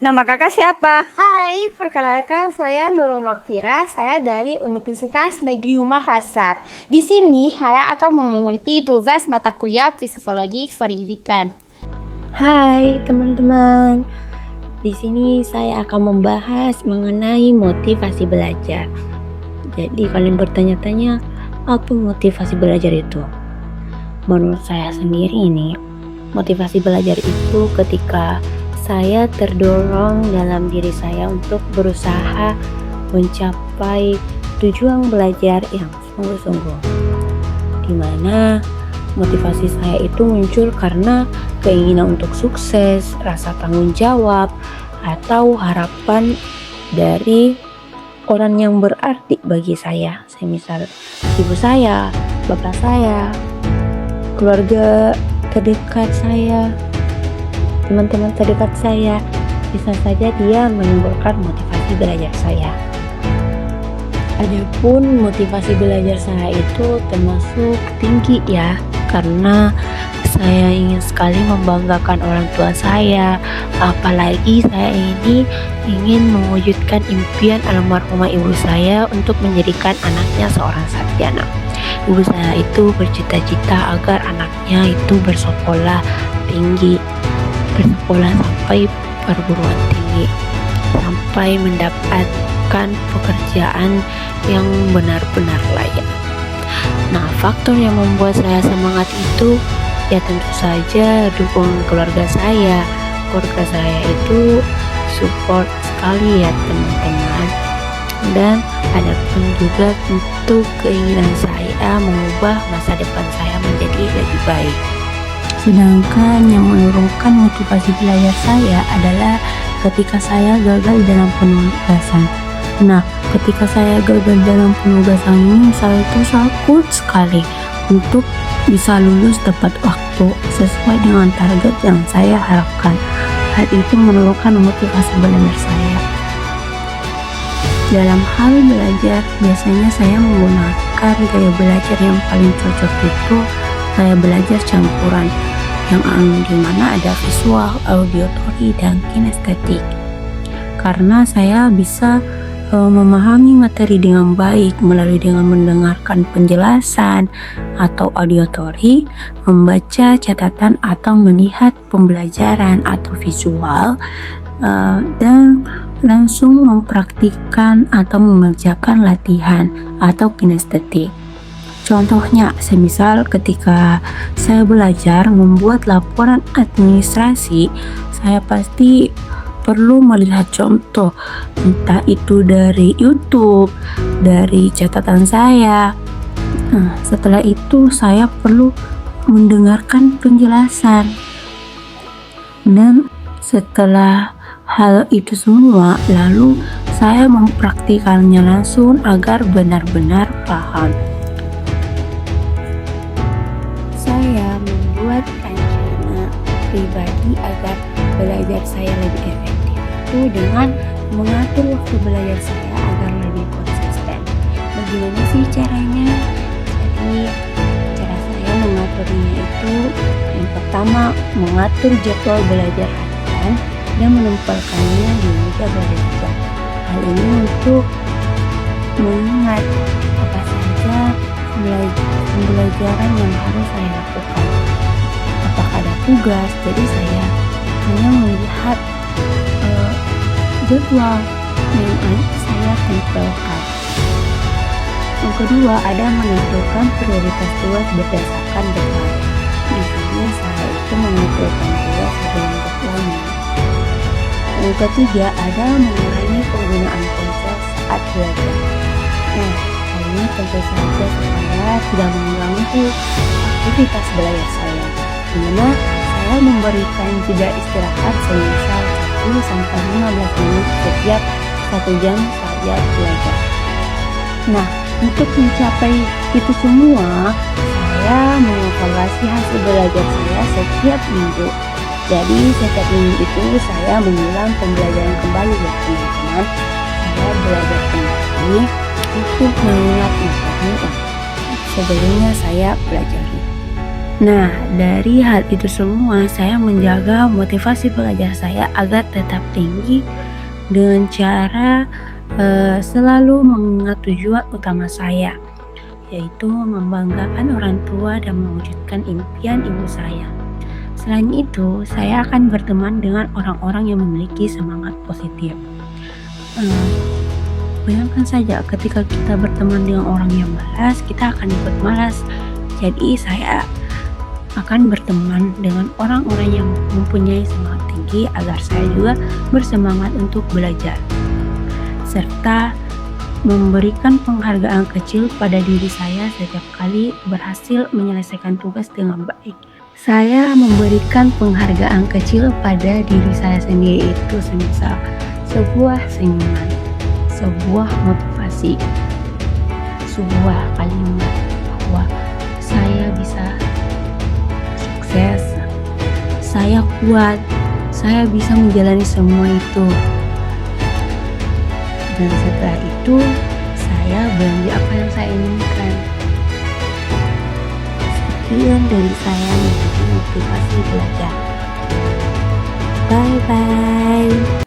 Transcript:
Nama kakak siapa? Hai, perkenalkan saya Nurul Nokfira. Saya dari Universitas Negeri Makassar. Di sini saya akan mengikuti tugas mata kuliah Psikologi Pendidikan. Hai teman-teman, di sini saya akan membahas mengenai motivasi belajar. Jadi kalian bertanya-tanya, apa motivasi belajar itu? Menurut saya sendiri ini, motivasi belajar itu ketika saya terdorong dalam diri saya untuk berusaha mencapai tujuan belajar yang sungguh-sungguh. Dimana motivasi saya itu muncul karena keinginan untuk sukses, rasa tanggung jawab, atau harapan dari orang yang berarti bagi saya. Semisal ibu saya, bapak saya, keluarga terdekat saya, teman-teman terdekat saya, bisa saja dia menimbulkan motivasi belajar saya. Adapun motivasi belajar saya itu termasuk tinggi ya, karena saya ingin sekali membanggakan orang tua saya. Apalagi saya ini ingin mewujudkan impian almarhumah ibu saya untuk menjadikan anaknya seorang sarjana. Ibu saya itu bercita-cita agar anaknya itu bersekolah tinggi, bersekolah sampai perguruan tinggi, sampai mendapatkan pekerjaan yang benar-benar layak. Nah, faktor yang membuat saya semangat itu ya tentu saja dukungan keluarga saya. Keluarga saya itu support sekali ya teman-teman. Dan ada pun juga untuk keinginan saya mengubah masa depan saya menjadi lebih baik. Sedangkan yang menurunkan motivasi belajar saya adalah ketika saya gagal dalam penugasan. Nah, ketika saya gagal dalam penugasan ini, saya itu takut sekali untuk bisa lulus tepat waktu sesuai dengan target yang saya harapkan. Hal itu menurunkan motivasi belajar saya. Dalam hal belajar, biasanya saya menggunakan gaya belajar yang paling cocok itu saya belajar campuran, yang dimana ada visual, auditory, dan kinestetik. Karena saya bisa memahami materi dengan baik melalui dengan mendengarkan penjelasan atau auditory, membaca catatan atau melihat pembelajaran atau visual, dan langsung mempraktikkan atau mengerjakan latihan atau kinestetik. Contohnya, semisal ketika saya belajar membuat laporan administrasi, saya pasti perlu melihat contoh, entah itu dari YouTube, dari catatan saya. Nah, setelah itu saya perlu mendengarkan penjelasan. Dan setelah hal itu semua, lalu saya mempraktikannya langsung agar benar-benar paham. Saya membuat rencana pribadi agar belajar saya lebih efektif itu dengan mengatur waktu belajar saya agar lebih konsisten. Bagaimana sih caranya? Jadi cara saya mengaturnya itu yang pertama, mengatur jadwal belajar harian dan menempelkannya di meja belajar. Hal ini untuk mengingat apa saja pembelajaran yang harus saya lakukan. Apakah ada tugas? Jadi saya hanya melihat jadwal yang saya tempelkan. Yang kedua, ada menentukan prioritas tugas berdasarkan deadline. Misalnya saya itu mengumpulkan tugas sebelum deadline. Yang ketiga, ada mengurangi penggunaan ponsel saat belajar. Nah, hal ini tentu saja supaya tidak mengganggu aktivitas belajar saya, dimana saya memberikan jeda istirahat semisal 10-15 menit setiap 1 jam saja belajar. Nah, untuk mencapai itu semua, saya mengevaluasi hasil belajar saya setiap minggu. Jadi setiap minggu itu saya mengulang pembelajaran kembali ya teman-teman. Saya belajar kembali untuk mengingat materi yang sebelumnya saya pelajari. Nah, dari hal itu semua saya menjaga motivasi belajar saya agar tetap tinggi dengan cara selalu mengingat tujuan utama saya, yaitu membanggakan orang tua dan mewujudkan impian ibu saya. Selain itu, saya akan berteman dengan orang-orang yang memiliki semangat positif. Eh, Bayangkan saja ketika kita berteman dengan orang yang malas, kita akan ikut malas. Jadi saya akan berteman dengan orang-orang yang mempunyai semangat tinggi agar saya juga bersemangat untuk belajar, serta memberikan penghargaan kecil pada diri saya setiap kali berhasil menyelesaikan tugas dengan baik. Saya memberikan penghargaan kecil pada diri saya sendiri itu semisal sebuah senyuman, sebuah motivasi, sebuah kalimat bahwa saya bisa sukses, saya kuat, saya bisa menjalani semua itu. Dan setelah itu saya belanja apa yang saya inginkan. Sekian dari saya menjadi motivasi belajar. Bye bye.